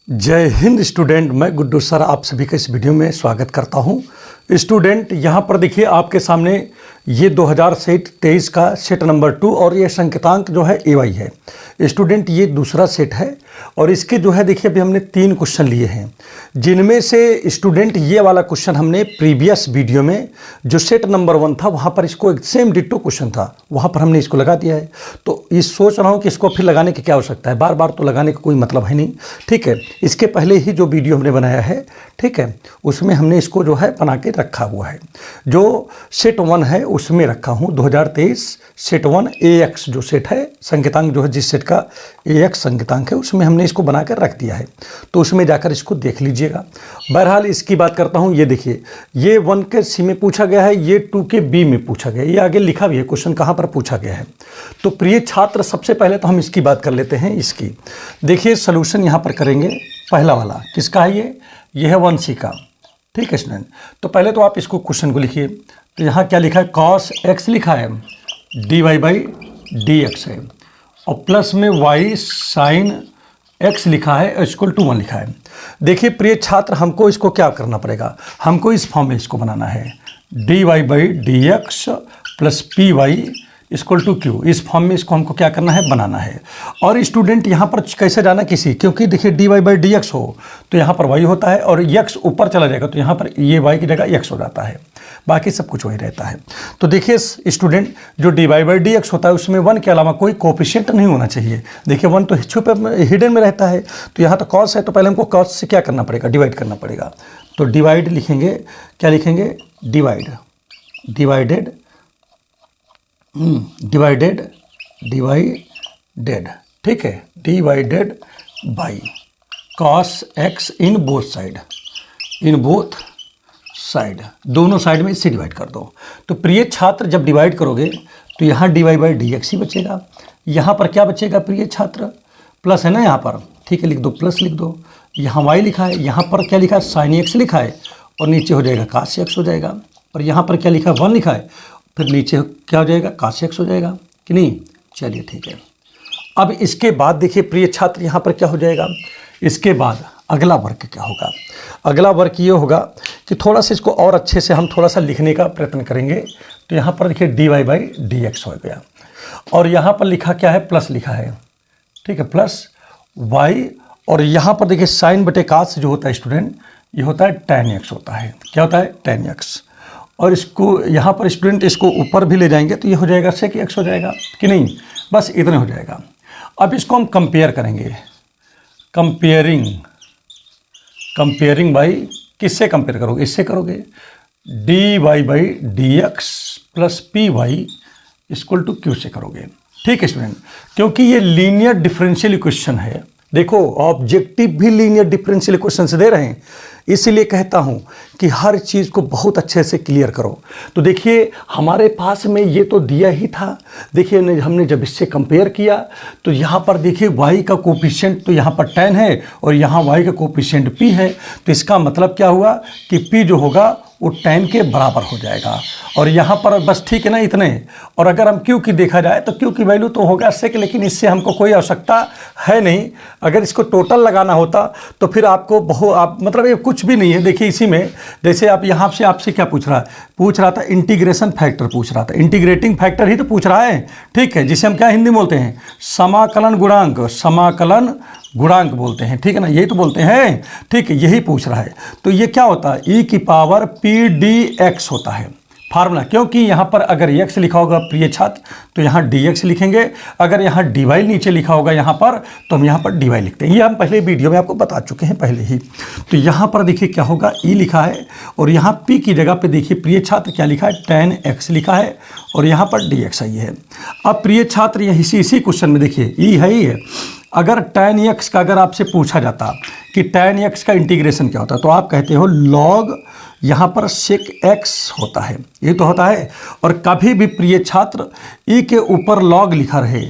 जय हिंद स्टूडेंट, मैं गुड्डू सर आप सभी का इस वीडियो में स्वागत करता हूं। स्टूडेंट यहाँ पर देखिए आपके सामने ये 2023 का सेट नंबर 2 और ये संकेतांक जो है AY है। स्टूडेंट ये दूसरा सेट है और इसके जो है देखिए अभी हमने 3 क्वेश्चन लिए हैं, जिनमें से स्टूडेंट ये वाला क्वेश्चन हमने प्रीवियस वीडियो में जो सेट नंबर 1 था वहाँ पर इसको एक सेम डिट्टो क्वेश्चन था, वहाँ पर हमने इसको लगा दिया है। तो ये सोच रहा हूँ कि इसको फिर लगाने की क्या आवश्यकता है, बार बार तो लगाने का कोई मतलब है नहीं। ठीक है, इसके पहले ही जो वीडियो हमने बनाया है, ठीक है, उसमें हमने इसको जो है बना के रखा हुआ है। जो सेट 1 है उसमें रखा हूँ 2023 सेट 1 AX जो सेट है, संकेतांक जो है जिस सेट का AX संकेतांक है उसमें हमने इसको बना कर रख दिया है। तो उसमें जाकर इसको देख लीजिएगा। बहरहाल इसकी बात करता हूँ। ये देखिए ये 1 के C में पूछा गया है, ये 2 के B में पूछा गया है, ये आगे लिखा भी है क्वेश्चन कहाँ पर पूछा गया है। तो प्रिय छात्र सबसे पहले तो हम इसकी बात कर लेते हैं। इसकी देखिए सोल्यूशन यहाँ पर करेंगे। पहला वाला किसका है, ये है 1C का। ठीक है स्टूडेंट, तो पहले तो आप इसको क्वेश्चन को लिखिए। तो यहाँ क्या लिखा है, cos x लिखा है, dy/dx है, और प्लस में y sin x लिखा है, इक्वल टू 1 लिखा है। देखिए प्रिय छात्र हमको इसको क्या करना पड़ेगा, हमको इस फॉर्म में इसको बनाना है, dy/dx plus py equal to q। इस फॉर्म में इसको हमको क्या करना है, बनाना है। और स्टूडेंट यहाँ पर कैसे जाना किसी, क्योंकि देखिए dy/dx हो तो यहाँ पर y होता है और x ऊपर चला जाएगा तो यहाँ पर ये y की जगह x हो जाता है, बाकी सब कुछ वही रहता है। तो देखिए स्टूडेंट जो dy/dx होता है उसमें 1 के अलावा कोई कोफिशिएंट नहीं होना चाहिए। देखिए 1 तो छुपे हिडन में रहता है। तो यहाँ तो cos है तो पहले हमको cos से क्या करना पड़ेगा, डिवाइड करना पड़ेगा। तो डिवाइड लिखेंगे, क्या लिखेंगे, डिवाइडेड ठीक है, divided by cos x in both side, दोनों साइड में इससे डिवाइड कर दो। तो प्रिय छात्र जब डिवाइड करोगे तो यहाँ dy/dx ही बचेगा, यहाँ पर क्या बचेगा प्रिय छात्र, प्लस है ना यहाँ पर, ठीक है, लिख दो, प्लस लिख दो। यहाँ y लिखा है, यहाँ पर क्या लिखा है, sin x लिखा है, और नीचे हो जाएगा cos x हो जाएगा। और यहाँ पर क्या लिखा है, 1 लिखा है, फिर नीचे क्या हो जाएगा, cos x हो जाएगा कि नहीं। चलिए ठीक है। अब इसके बाद देखिए प्रिय छात्र यहाँ पर क्या हो जाएगा, इसके बाद अगला वर्ग क्या होगा। अगला वर्ग ये होगा कि थोड़ा सा इसको और अच्छे से हम थोड़ा सा लिखने का प्रयत्न करेंगे। तो यहाँ पर देखिए dy/dx हो गया, और यहाँ पर लिखा क्या है, प्लस लिखा है, ठीक है, प्लस y, और यहाँ पर देखिए साइन बटे cos जो होता है स्टूडेंट, ये होता है tan x होता है। क्या होता है, tan x। और इसको यहाँ पर स्टूडेंट इसको ऊपर भी ले जाएंगे तो ये हो जाएगा sec x हो जाएगा कि नहीं, बस इतने हो जाएगा। अब इसको हम कंपेयर करेंगे, कंपेयरिंग बाई, किससे कंपेयर करोगे, इससे करोगे, dy/dx plus py equal to q से करोगे। ठीक है स्टूडेंट, क्योंकि ये लीनियर डिफरेंशियल इक्वेशन है। देखो ऑब्जेक्टिव भी लीनियर डिफरेंशियल इक्वेशन से दे रहे हैं, इसलिए कहता हूं कि हर चीज़ को बहुत अच्छे से क्लियर करो। तो देखिए हमारे पास में ये तो दिया ही था। देखिए हमने जब इससे कंपेयर किया तो यहाँ पर देखिए y का कोफिशिएंट तो यहाँ पर tan है और यहाँ y का कोफिशिएंट p है। तो इसका मतलब क्या हुआ कि p जो होगा वो tan के बराबर हो जाएगा। और यहाँ पर बस ठीक है ना, इतने। और अगर हम q की देखा जाए तो q की वैल्यू तो होगा sec, लेकिन इससे हमको कोई आवश्यकता है नहीं। अगर इसको टोटल लगाना होता तो फिर आपको मतलब ये कुछ भी नहीं है। देखिए इसी में जैसे आप यहाँ से आपसे क्या पूछ रहा था, इंटीग्रेशन फैक्टर पूछ रहा था, इंटीग्रेटिंग फैक्टर ही तो पूछ रहा है। ठीक है, जिसे हम क्या हिंदी में बोलते हैं, समाकलन गुणांक बोलते हैं, ठीक है ना, यही तो बोलते हैं। ठीक है, यही पूछ रहा है। तो ये क्या होता है, e⁻p⁴dx होता है फार्मूला। क्योंकि यहाँ पर अगर x लिखा होगा प्रिय छात्र तो यहाँ dx लिखेंगे, अगर यहाँ dy नीचे लिखा होगा यहाँ पर तो हम यहाँ पर dy लिखते हैं। ये हम पहले वीडियो में आपको बता चुके हैं पहले ही। तो यहाँ पर देखिए क्या होगा, e लिखा है और यहाँ p की जगह पे देखिए प्रिय छात्र क्या लिखा है, tan x लिखा है और यहाँ पर dx आई है। अब प्रिय छात्र ये इसी क्वेश्चन में देखिए e है ही है। अगर tan x का अगर आपसे पूछा जाता कि tan x का इंटीग्रेशन क्या होता है तो आप कहते हो log, यहाँ पर sec x होता है, ये तो होता है। और कभी भी प्रिय छात्र e के ऊपर log लिखा रहे,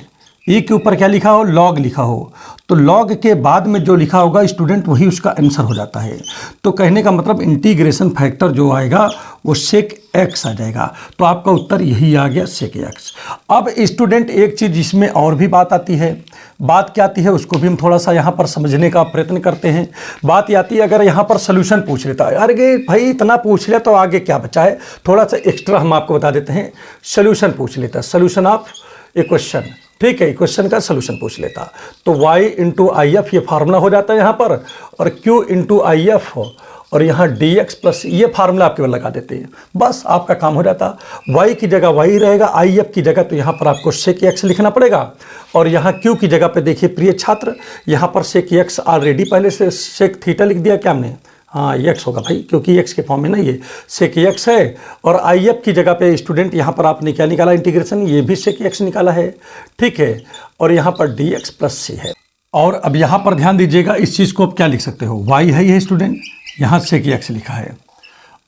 e के ऊपर क्या लिखा हो, log लिखा हो, तो log के बाद में जो लिखा होगा स्टूडेंट वही उसका आंसर हो जाता है। तो कहने का मतलब इंटीग्रेशन फैक्टर जो आएगा वो sec x आ जाएगा। तो आपका उत्तर यही आ गया sec x। अब स्टूडेंट एक चीज़ जिसमें और भी बात आती है, बात क्या आती है उसको भी हम थोड़ा सा यहाँ पर समझने का प्रयत्न करते हैं। बात ये आती है अगर यहाँ पर सोल्यूशन पूछ लेता है, अरे भाई इतना पूछ लिया तो आगे क्या बचा है, थोड़ा सा एक्स्ट्रा हम आपको बता देते हैं। सोल्यूशन पूछ लेता है, सोल्यूशन ऑफ इक्वेशन, ठीक है, इक्वेशन का सोल्यूशन पूछ लेता तो y इंटू आई एफ ये फार्मूला हो जाता है यहाँ पर, और q इंटू आई एफ और यहाँ dx प्लस ये फार्मूला आपके लगा देते हैं, बस आपका काम हो जाता। y की जगह y रहेगा, आई एफ की जगह तो यहाँ पर आपको sec x लिखना पड़ेगा, और यहाँ q की जगह पे देखिए प्रिय छात्र, यहाँ पर sec x ऑलरेडी पहले से sec थीटा लिख दिया क्या हमने, हाँ x होगा भाई, क्योंकि x के फॉर्म में नहीं है, sec x है। और आई एफ की जगह पे स्टूडेंट यहाँ पर आपने क्या निकाला इंटीग्रेशन, ये भी sec x निकाला है, ठीक है, और यहाँ पर dx प्लस c है। और अब यहाँ पर ध्यान दीजिएगा, इस चीज़ को आप क्या लिख सकते हो, y है ये स्टूडेंट, यहाँ sec x लिखा है,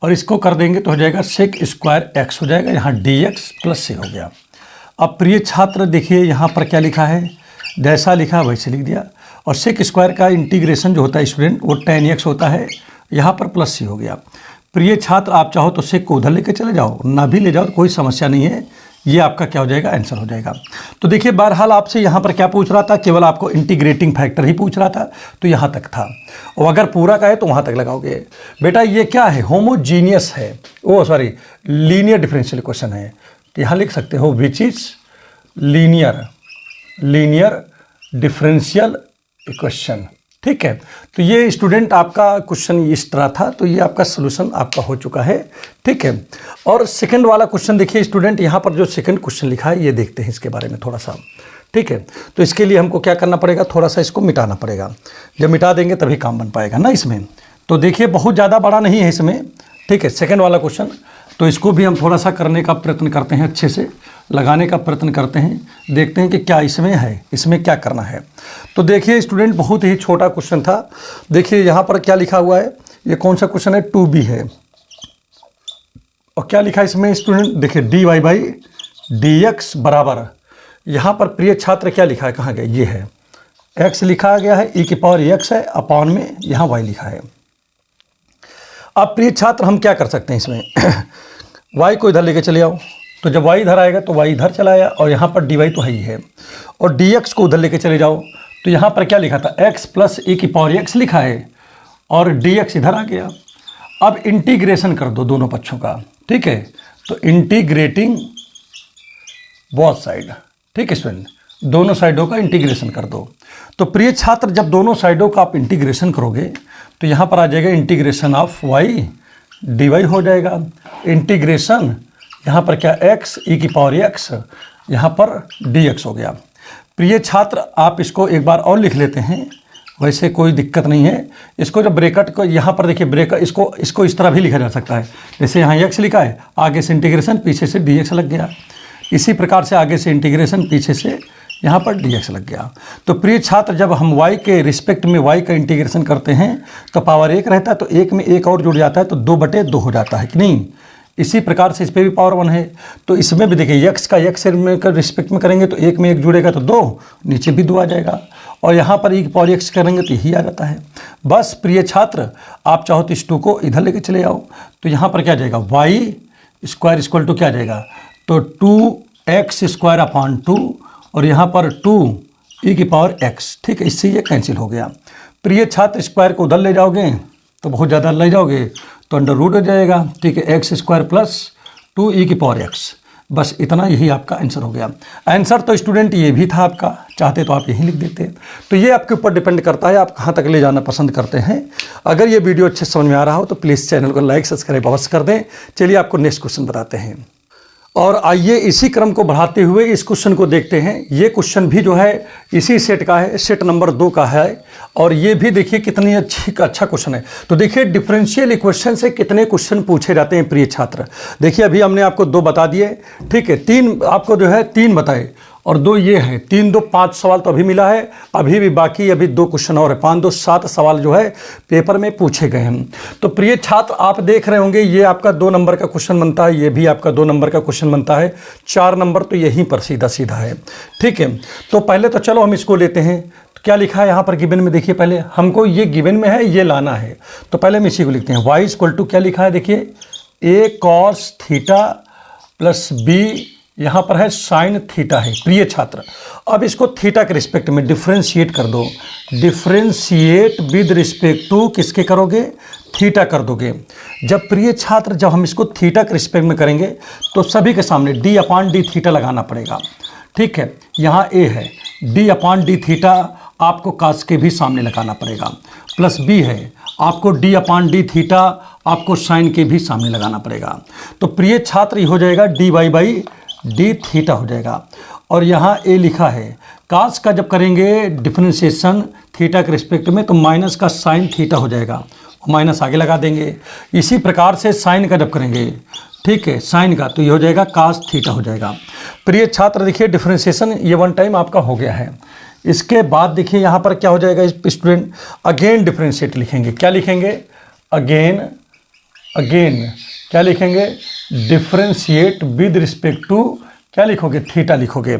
और इसको कर देंगे तो हो जाएगा sec स्क्वायर x हो जाएगा, यहाँ dx प्लस c हो गया। अब प्रिय छात्र देखिए यहाँ पर क्या लिखा है, जैसा लिखा वैसे लिख दिया, और sec स्क्वायर का इंटीग्रेशन जो होता है स्टूडेंट वो tan x होता है, यहाँ पर प्लस c हो गया। प्रिय छात्र आप चाहो तो sec को उधर लेके चले जाओ, ना भी ले जाओ तो कोई समस्या नहीं है, ये आपका क्या हो जाएगा, आंसर हो जाएगा। तो देखिए बहरहाल आपसे यहाँ पर क्या पूछ रहा था, केवल आपको इंटीग्रेटिंग फैक्टर ही पूछ रहा था, तो यहाँ तक था, और अगर पूरा का है तो वहाँ तक लगाओगे। बेटा ये क्या है, होमोजीनियस है, ओ सॉरी लीनियर डिफरेंशियल इक्वेशन है, तो यहाँ लिख सकते हो which is linear differential equation, ठीक है। तो ये स्टूडेंट आपका क्वेश्चन इस तरह था, तो ये आपका सोल्यूशन आपका हो चुका है, ठीक है। और सेकंड वाला क्वेश्चन देखिए स्टूडेंट, यहाँ पर जो सेकंड क्वेश्चन लिखा है ये देखते हैं इसके बारे में थोड़ा सा, ठीक है। तो इसके लिए हमको क्या करना पड़ेगा, थोड़ा सा इसको मिटाना पड़ेगा, जब मिटा देंगे तभी काम बन पाएगा ना इसमें। तो देखिए बहुत ज़्यादा बड़ा नहीं है इसमें, ठीक है, सेकेंड वाला क्वेश्चन, तो इसको भी हम थोड़ा सा करने का प्रयत्न करते हैं, अच्छे से लगाने का प्रयत्न करते हैं, देखते हैं कि क्या इसमें है, इसमें क्या करना है। तो देखिए स्टूडेंट बहुत ही छोटा क्वेश्चन था, देखिए यहाँ पर क्या लिखा हुआ है, ये कौन सा क्वेश्चन है, 2b है, और क्या लिखा है इसमें स्टूडेंट, देखिए dy बाई dx बराबर, यहाँ पर प्रिय छात्र क्या लिखा है, कहाँ गया, ये है x लिखा गया है, e की पावर x है, अपॉन में यहाँ y लिखा है। अब प्रिय छात्र हम क्या कर सकते हैं इसमें y को इधर लेके चले आओ, तो जब y इधर आएगा तो y इधर चला आया, और यहाँ पर dy तो है ही है, और dx को उधर लेके चले जाओ, तो यहाँ पर क्या लिखा था, x प्लस e की पावर x लिखा है, और dx इधर आ गया। अब इंटीग्रेशन कर दो दोनों पक्षों का, ठीक है, तो इंटीग्रेटिंग बोथ साइड, ठीक है स्टूडेंट, दोनों साइडों का इंटीग्रेशन कर दो। तो प्रिय छात्र जब दोनों साइडों का आप इंटीग्रेशन करोगे तो यहाँ पर आ जाएगा इंटीग्रेशन ऑफ y dy हो जाएगा, इंटीग्रेशन यहाँ पर क्या x e की पावर x, यहाँ पर dx हो गया। प्रिय छात्र आप इसको एक बार और लिख लेते हैं, वैसे कोई दिक्कत नहीं है। इसको जब ब्रैकेट को यहाँ पर देखिए ब्रैकेट, इसको इस तरह भी लिखा जा सकता है, जैसे यहाँ x लिखा है, आगे से इंटीग्रेशन पीछे से dx लग गया, इसी प्रकार से आगे से इंटीग्रेशन पीछे से यहाँ पर dx लग गया। तो प्रिय छात्र जब हम y के रिस्पेक्ट में y का इंटीग्रेशन करते हैं तो पावर 1 रहता है, तो 1 में 1 और जुड़ जाता है, तो 2/2 हो जाता है कि नहीं। इसी प्रकार से इस पर भी पावर 1 है, तो इसमें भी देखिए x का x में का रिस्पेक्ट में करेंगे तो 1 में 1 जुड़ेगा तो 2, नीचे भी 2 आ जाएगा, और यहाँ पर e की पावर x करेंगे तो यही आ जाता है। बस प्रिय छात्र आप चाहो तो इस 2 को इधर लेके चले आओ, तो यहाँ पर क्या आ जाएगा, y स्क्वायर इक्वल टू क्या आ जाएगा, तो 2x स्क्वायर अपॉन 2, और यहाँ पर 2 e की पावर x, ठीक है, इससे ये कैंसिल हो गया। प्रिय छात्र स्क्वायर को उधर ले जाओगे तो बहुत ज़्यादा ले जाओगे तो अंडर रूट हो जाएगा, ठीक है, x स्क्वायर प्लस 2e की पावर x, बस इतना, यही आपका आंसर हो गया। आंसर तो स्टूडेंट ये भी था आपका, चाहते तो आप यही लिख देते। तो ये आपके ऊपर डिपेंड करता है आप कहाँ तक ले जाना पसंद करते हैं। अगर ये वीडियो अच्छे समझ में आ रहा हो तो प्लीज़ चैनल को लाइक सब्सक्राइब अवश्य कर दें। चलिए आपको नेक्स्ट क्वेश्चन बताते हैं, और आइए इसी क्रम को बढ़ाते हुए इस क्वेश्चन को देखते हैं। ये क्वेश्चन भी जो है इसी सेट का है, सेट नंबर 2 का है, और ये भी देखिए कितनी अच्छा क्वेश्चन है। तो देखिए डिफरेंशियल इक्वेशन से कितने क्वेश्चन पूछे जाते हैं प्रिय छात्र। देखिए अभी हमने आपको 2 बता दिए, ठीक है, 3 आपको जो है 3 बताए, और 2 ये है, 3 2 5 सवाल तो अभी मिला है, अभी भी बाकी अभी 2 क्वेश्चन और है, 5 2 7 सवाल जो है पेपर में पूछे गए हैं। तो प्रिय छात्र आप देख रहे होंगे ये आपका 2 नंबर का क्वेश्चन बनता है, ये भी आपका 2 नंबर का क्वेश्चन बनता है, 4 नंबर तो यहीं पर सीधा सीधा है, ठीक है। तो पहले तो चलो हम इसको लेते हैं, क्या लिखा है यहाँ पर गिवन में, देखिए पहले हमको ये गिवन में है, ये लाना है, तो पहले हम इसी को लिखते हैं। y इक्वल टू क्या लिखा है, देखिए a cos theta plus b यहाँ पर है साइन थीटा है। प्रिय छात्र, अब इसको थीटा के रिस्पेक्ट में डिफ्रेंशिएट कर दो। डिफ्रेंशिएट विद रिस्पेक्ट टू किसके करोगे, थीटा कर दोगे। जब प्रिय छात्र जब हम इसको थीटा के रिस्पेक्ट में करेंगे तो सभी के सामने d अपान डी थीटा लगाना पड़ेगा। ठीक है, यहाँ a है, d अपान डी थीटा आपको कास के भी सामने लगाना पड़ेगा, प्लस b है, आपको d अपान डी थीटा आपको साइन के भी सामने लगाना पड़ेगा। तो प्रिय छात्र ये हो जाएगा dy बाई डी थीटा हो जाएगा। और यहाँ a लिखा है, कास का जब करेंगे डिफरेंशिएशन थीटा के रिस्पेक्ट में तो माइनस का साइन थीटा हो जाएगा, माइनस आगे लगा देंगे। इसी प्रकार से साइन का जब करेंगे, ठीक है, साइन का तो ये हो जाएगा कास थीटा हो जाएगा। प्रिय छात्र देखिए डिफरेंशिएशन ये वन टाइम आपका हो गया है। इसके बाद देखिए यहाँ पर क्या हो जाएगा स्टूडेंट, अगेन डिफरेंशिएट लिखेंगे। क्या लिखेंगे, अगेन क्या लिखेंगे, डिफरेंशिएट विद रिस्पेक्ट टू क्या लिखोगे, थीटा लिखोगे।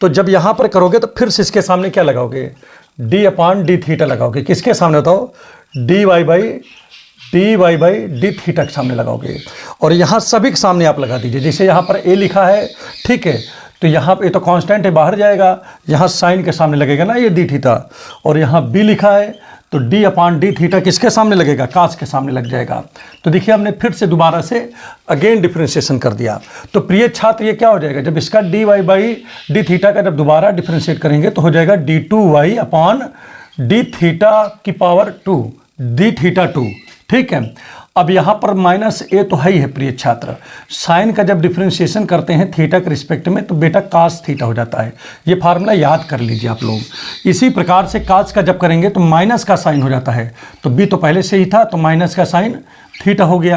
तो जब यहाँ पर करोगे तो फिर से इसके सामने क्या लगाओगे, d अपान डी थीटा लगाओगे। किसके सामने बताओ, dy बाई डी थीटा के सामने लगाओगे। और यहाँ सभी के सामने आप लगा दीजिए। जैसे यहाँ पर a लिखा है, ठीक है, तो यहाँ पे तो कांस्टेंट है, बाहर जाएगा, यहाँ साइन के सामने लगेगा ना ये डी थीटा। और यहाँ b लिखा है तो d अपान डी थीटा किसके सामने लगेगा, कास के सामने लग जाएगा। तो देखिए हमने फिर से दोबारा से अगेन डिफरेंशिएशन कर दिया। तो प्रिय छात्र ये क्या हो जाएगा, जब इसका dy बाई डी थीटा का जब दोबारा डिफरेंशिएट करेंगे तो हो जाएगा d2y अपान डी थीटा की पावर 2 डी थीटा 2। ठीक है, अब यहाँ पर माइनस a तो है ही है प्रिय छात्र। साइन का जब डिफरेंशिएशन करते हैं थीटा के रिस्पेक्ट में तो बेटा कास थीटा हो जाता है। ये फार्मूला याद कर लीजिए आप लोग। इसी प्रकार से कास का जब करेंगे तो माइनस का साइन हो जाता है, तो b तो पहले से ही था तो माइनस का साइन थीटा हो गया।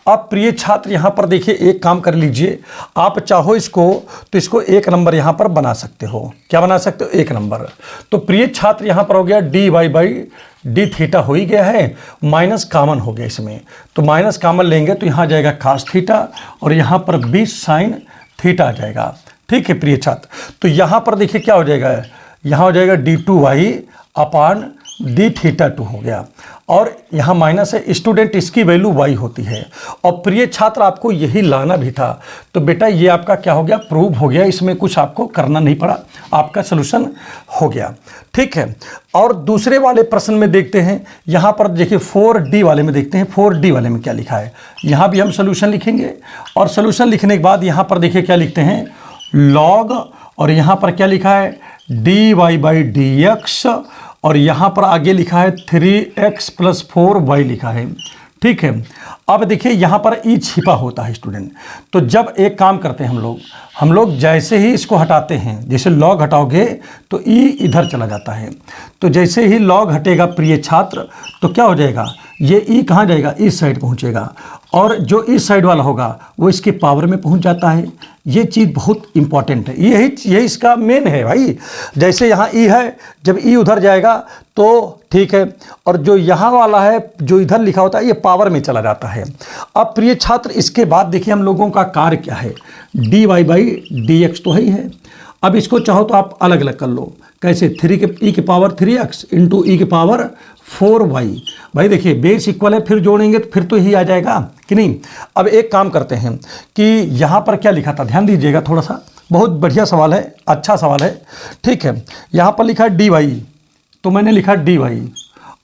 अब प्रिय छात्र यहाँ पर देखिए एक काम कर लीजिए, आप चाहो इसको तो इसको एक नंबर यहाँ पर बना सकते हो। क्या बना सकते हो, एक नंबर। तो प्रिय छात्र यहाँ पर हो गया dy बाई डी थीटा हो ही गया है, माइनस कॉमन हो गया इसमें, तो माइनस कॉमन लेंगे तो यहाँ जाएगा कास थीटा और यहाँ पर 20 साइन थीटा आ जाएगा। ठीक है प्रिय छात्र, तो यहाँ पर देखिए क्या हो जाएगा, यहाँ हो जाएगा d2y अपान डी थीटा 2 हो गया। और यहाँ माइनस है स्टूडेंट, इसकी वैल्यू y होती है। और प्रिय छात्र आपको यही लाना भी था, तो बेटा ये आपका क्या हो गया, प्रूव हो गया। इसमें कुछ आपको करना नहीं पड़ा, आपका सलूशन हो गया। ठीक है, और दूसरे वाले प्रश्न में देखते हैं। यहाँ पर देखिए 4D वाले में देखते हैं, 4D वाले में क्या लिखा है। यहाँ भी हम सलूशन लिखेंगे और सलूशन लिखने के बाद यहाँ पर देखिए क्या लिखते हैं, लॉग, और यहाँ पर क्या लिखा है dy बाई डी एक्स, और यहाँ पर आगे लिखा है 3x प्लस 4y लिखा है। ठीक है, अब देखिए यहाँ पर ई छिपा होता है स्टूडेंट। तो जब एक काम करते हैं हम लोग जैसे ही इसको हटाते हैं, जैसे लॉग हटाओगे तो ई इधर चला जाता है। तो जैसे ही लॉग हटेगा प्रिय छात्र तो क्या हो जाएगा, ये ई कहाँ जाएगा, इस साइड पहुँचेगा, और जो इस साइड वाला होगा वो इसके पावर में पहुँच जाता है। ये चीज़ बहुत इंपॉर्टेंट है, यही इसका मेन है भाई। जैसे यहाँ ई है, जब ई उधर जाएगा तो ठीक है, और जो यहाँ वाला है जो इधर लिखा होता है ये पावर में चला जाता है। अब प्रिय छात्र इसके बाद देखिए हम लोगों का कार्य क्या है, dy बाई डी एक्स तो है ही है। अब इसको चाहो तो आप अलग अलग कर लो, कैसे, 3 के ई की पावर 3x इंटू ई की पावर 4y। भाई देखिए बेस इक्वल है, फिर जोड़ेंगे तो फिर तो ही आ जाएगा कि नहीं। अब एक काम करते हैं कि यहाँ पर क्या लिखा था, ध्यान दीजिएगा थोड़ा सा, बहुत बढ़िया सवाल है, अच्छा सवाल है। ठीक है, यहाँ पर लिखा है dy, तो मैंने लिखा dy,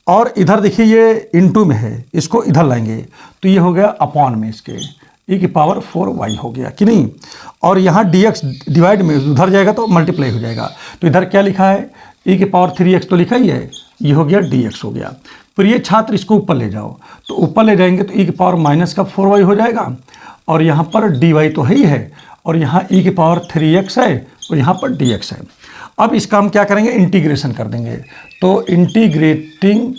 और इधर देखिए ये इनटू में है, इसको इधर लाएंगे तो ये हो गया अपॉन में इसके ई की पावर 4y हो गया कि नहीं। और यहाँ dx डिवाइड में उधर जाएगा तो मल्टीप्लाई हो जाएगा, तो इधर क्या लिखा है ई की पावर 3x तो लिखा ही है, ये हो गया dx हो गया। प्रिय छात्र इसको ऊपर ले जाओ, तो ऊपर ले जाएंगे तो ई की पावर माइनस का 4y हो जाएगा, और यहाँ पर dy तो है ही है, और यहाँ ई की पावर 3x है और यहाँ पर dx है। अब इसका हम क्या करेंगे, इंटीग्रेशन कर देंगे, तो इंटीग्रेटिंग,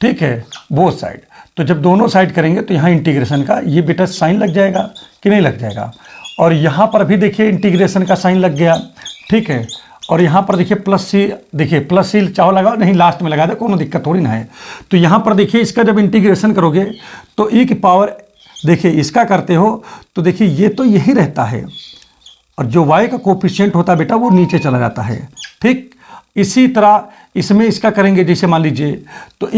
ठीक है, बोथ साइड। तो जब दोनों साइड करेंगे तो यहाँ इंटीग्रेशन का ये बेटा साइन लग जाएगा कि नहीं लग जाएगा, और यहाँ पर भी देखिए इंटीग्रेशन का साइन लग गया। ठीक है, और यहाँ पर देखिए प्लस सी, देखिए प्लस सी चाहो लगाओ, नहीं लास्ट में लगा दे, कोनो दिक्कत थोड़ी ना है। तो यहाँ पर देखिए इसका जब इंटीग्रेशन करोगे तो ई की पावर, देखिए इसका करते हो तो देखिए ये तो यही रहता है, और जो y का कोफिशिएंट होता है बेटा वो नीचे चला जाता है। ठीक, इसी तरह इसमें इसका करेंगे, जैसे मान लीजिए तो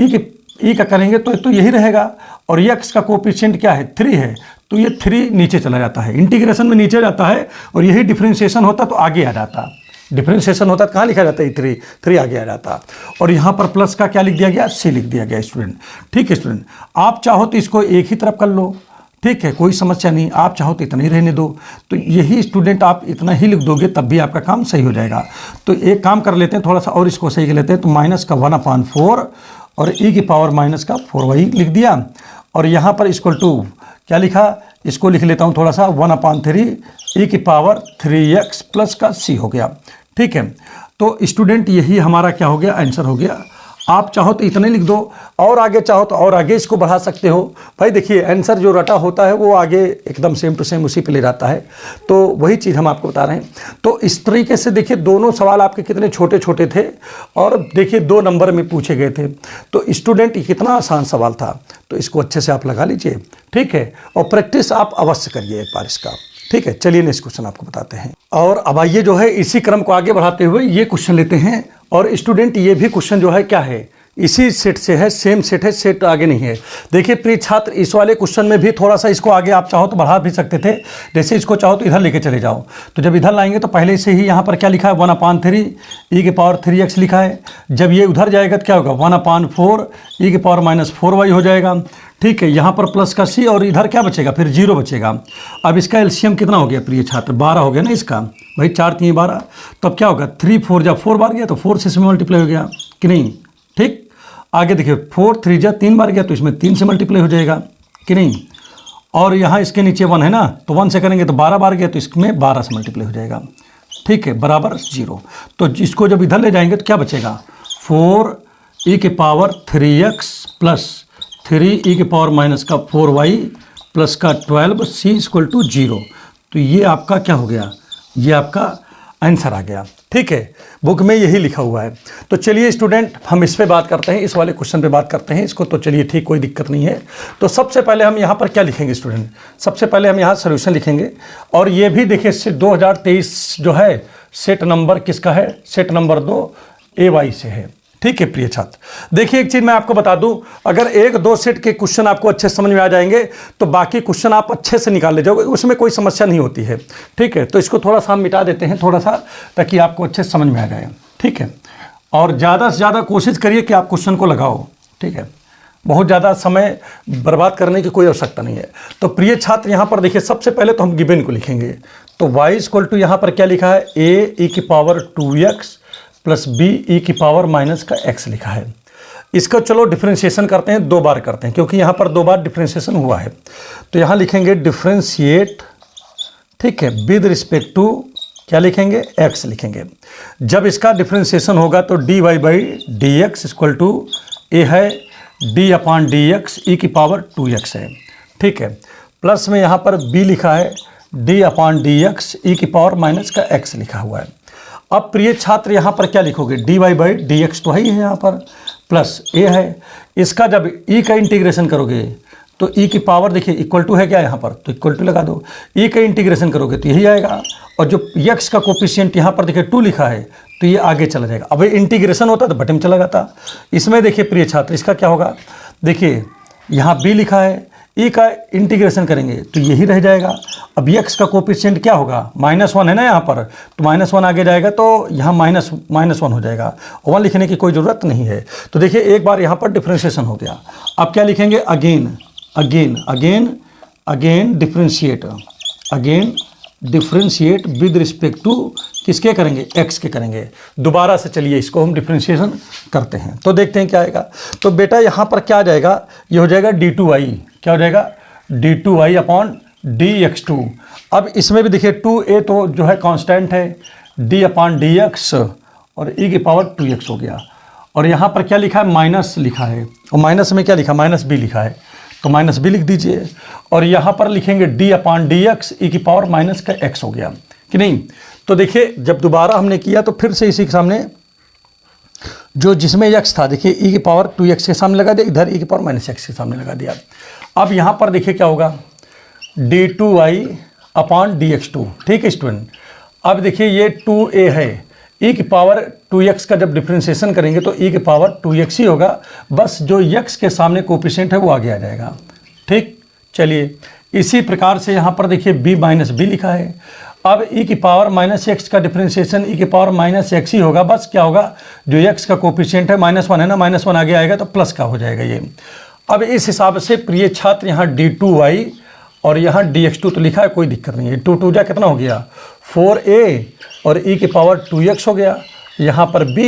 ई का करेंगे तो यही रहेगा, और x का कोफिशिएंट क्या है 3 है, तो ये 3 नीचे चला जाता है, इंटीग्रेशन में नीचे जाता है, और यही डिफ्रेंशिएशन होता तो आगे आ जाता। डिफ्रेंशिएशन होता तो कहाँ लिखा जाता है 3 आगे आ जाता, और यहाँ पर प्लस का क्या लिख दिया गया, सी लिख दिया गया स्टूडेंट। ठीक है स्टूडेंट, आप चाहो तो इसको एक ही तरफ कर लो, ठीक है, कोई समस्या नहीं, आप चाहो तो इतना ही रहने दो। तो यही स्टूडेंट आप इतना ही लिख दोगे तब भी आपका काम सही हो जाएगा। तो एक काम कर लेते हैं, थोड़ा सा और इसको सही कर लेते हैं। तो माइनस का 1/4 और ई की पावर माइनस का 4y लिख दिया, और यहाँ पर इक्वल टू क्या लिखा, इसको लिख लेता हूँ थोड़ा सा, 1/3 ई की पावर 3x प्लस का c हो गया। ठीक है, तो स्टूडेंट यही हमारा क्या हो गया, आंसर हो गया। आप चाहो तो इतने लिख दो, और आगे चाहो तो और आगे इसको बढ़ा सकते हो। भाई देखिए आंसर जो रटा होता है वो आगे एकदम सेम टू सेम उसी पे ले जाता है, तो वही चीज़ हम आपको बता रहे हैं। तो इस तरीके से देखिए दोनों सवाल आपके कितने छोटे छोटे थे, और देखिए 2 नंबर में पूछे गए थे। तो स्टूडेंट कितना आसान सवाल था, तो इसको अच्छे से आप लगा लीजिए, ठीक है, और प्रैक्टिस आप अवश्य करिए एक बार इसका। ठीक है, चलिए नेक्स्ट क्वेश्चन आपको बताते हैं। और अब आइए जो है इसी क्रम को आगे बढ़ाते हुए ये क्वेश्चन लेते हैं। और स्टूडेंट ये भी क्वेश्चन जो है क्या है, इसी सेट से है, सेम सेट है, सेट आगे नहीं है। देखिए प्रिय छात्र, इस वाले क्वेश्चन में भी थोड़ा सा इसको आगे आप चाहो तो बढ़ा भी सकते थे, जैसे इसको चाहो तो इधर लेके चले जाओ। तो जब इधर लाएंगे तो पहले से ही यहाँ पर क्या लिखा है, 1/3 ई की पावर 3x लिखा है। जब ये उधर जाएगा तो क्या होगा, 1/4 ई की पावर माइनस 4y हो जाएगा। ठीक है, यहाँ पर प्लस का c, और इधर क्या बचेगा, फिर 0 बचेगा। अब इसका एलसीएम कितना हो गया प्रिय छात्र, 12 हो गया ना इसका, भाई 4 3 12, तो अब क्या होगा, 3 4 जब 4 बार गया तो 4 से इसमें मल्टीप्लाई हो गया कि नहीं। ठीक, आगे देखिए 4 3 जा 3 बार गया तो इसमें 3 से मल्टीप्लाई हो जाएगा कि नहीं। और यहाँ इसके नीचे 1 है ना, तो 1 से करेंगे तो 12 बार गया तो इसमें 12 से मल्टीप्लाई हो जाएगा। ठीक है, बराबर 0। तो इसको जब इधर ले जाएंगे तो क्या बचेगा, 4 ई के पावर 3x प्लस 3 ई के पावर माइनस का 4y प्लस का 12 c इक्वल टू 0। तो ये आपका क्या हो गया, ये आपका आंसर आ गया। ठीक है, बुक में यही लिखा हुआ है। तो चलिए स्टूडेंट हम इस पे बात करते हैं, इस वाले क्वेश्चन पे बात करते हैं इसको। तो चलिए ठीक, कोई दिक्कत नहीं है। तो सबसे पहले हम यहाँ पर क्या लिखेंगे स्टूडेंट, सबसे पहले हम यहाँ सोल्यूशन लिखेंगे। और ये भी देखिए 2023 जो है सेट नंबर किसका है, सेट नंबर 2 AY से है। ठीक है प्रिय छात्र, देखिए एक चीज़ मैं आपको बता दूं, अगर 1-2 सेट के क्वेश्चन आपको अच्छे समझ में आ जाएंगे तो बाकी क्वेश्चन आप अच्छे से निकाल ले जाओगे, उसमें कोई समस्या नहीं होती है। ठीक है, तो इसको थोड़ा सा हम मिटा देते हैं थोड़ा सा, ताकि आपको अच्छे से समझ में आ जाए। ठीक है, और ज़्यादा से ज़्यादा कोशिश करिए कि आप क्वेश्चन को लगाओ। ठीक है, बहुत ज़्यादा समय बर्बाद करने की कोई आवश्यकता नहीं है। तो प्रिय छात्र यहाँ पर देखिए सबसे पहले तो हम गिवन को लिखेंगे। तो y इक्वल टू यहाँ पर क्या लिखा है, a e की power 2x plus B E की पावर माइनस का x लिखा है। इसका चलो डिफ्रेंशिएशन करते हैं, 2 बार करते हैं क्योंकि यहाँ पर 2 बार डिफ्रेंशिएशन हुआ है। तो यहाँ लिखेंगे डिफ्रेंशिएट, ठीक है, विद रिस्पेक्ट टू क्या लिखेंगे, x लिखेंगे। जब इसका डिफ्रेंशिएशन होगा तो dy by D x equal to a है d upon D x e की पावर 2x है। ठीक है, प्लस में यहाँ पर b लिखा है d upon D x e की पावर माइनस का x लिखा हुआ है। अब प्रिय छात्र यहाँ पर क्या लिखोगे, dy बाई डी एक्स तो है ही है यहाँ पर, प्लस a है। इसका जब e का इंटीग्रेशन करोगे तो e की पावर देखिए इक्वल टू है क्या यहाँ पर, तो इक्वल टू लगा दो। e का इंटीग्रेशन करोगे तो यही आएगा, और जो x का कोफिशिएंट यहाँ पर देखिए 2 लिखा है तो ये आगे चला जाएगा। अब इंटीग्रेशन होता तो बटे में चला जाता। इसमें देखिए प्रिय छात्र इसका क्या होगा, देखिए यहाँ b लिखा है, e का इंटीग्रेशन करेंगे तो यही रह जाएगा। अब x का कोफिशिएंट क्या होगा, -1 है ना यहाँ पर, तो -1 आगे जाएगा तो यहाँ -1 हो जाएगा। 1 लिखने की कोई ज़रूरत नहीं है। तो देखिए एक बार यहाँ पर डिफ्रेंशिएशन हो गया। अब क्या लिखेंगे, again differentiate with respect to किसके करेंगे, x के करेंगे। दोबारा से चलिए इसको हम डिफ्रेंशिएशन करते हैं तो देखते हैं क्या आएगा। तो बेटा यहाँ पर क्या आ जाएगा, ये हो जाएगा d2y, क्या हो जाएगा d2y अपॉन dx2। अब इसमें भी देखिए 2a तो जो है कांस्टेंट है, d अपॉन dx और e की पावर 2x हो गया। और यहाँ पर क्या लिखा है, माइनस लिखा है, और माइनस में क्या लिखा, -b लिखा है, तो -b लिख दीजिए। और यहाँ पर लिखेंगे d अपॉन dx ई की पावर माइनस का x हो गया कि नहीं। तो देखिए जब दोबारा हमने किया तो फिर से इसी के सामने जो जिसमें x था देखिए e की पावर 2x के सामने लगा दिया, इधर e की पावर -x के सामने लगा दिया। अब यहाँ पर देखिए क्या होगा, d2y अपॉन dx2। ठीक है स्टूडेंट, अब देखिए ये 2a है, e की पावर 2x का जब डिफ्रेंशिएशन करेंगे तो e की पावर 2x ही होगा, बस जो x के सामने कोफिशिएंट है वो आगे आ जाएगा। ठीक, चलिए इसी प्रकार से यहाँ पर देखिए b माइनस बी लिखा है। अब e की पावर माइनस एक्स का डिफ्रेंशिएशन e की पावर माइनस एक्स ही होगा, बस क्या होगा जो x का कोफिशिएंट है -1 है ना, -1 आगे आएगा तो प्लस का हो जाएगा ये। अब इस हिसाब से प्रिय छात्र यहाँ d2y और यहाँ dx2 तो लिखा है, कोई दिक्कत नहीं है। 2 2 जा कितना हो गया 4a और e की पावर 2x हो गया, यहाँ पर b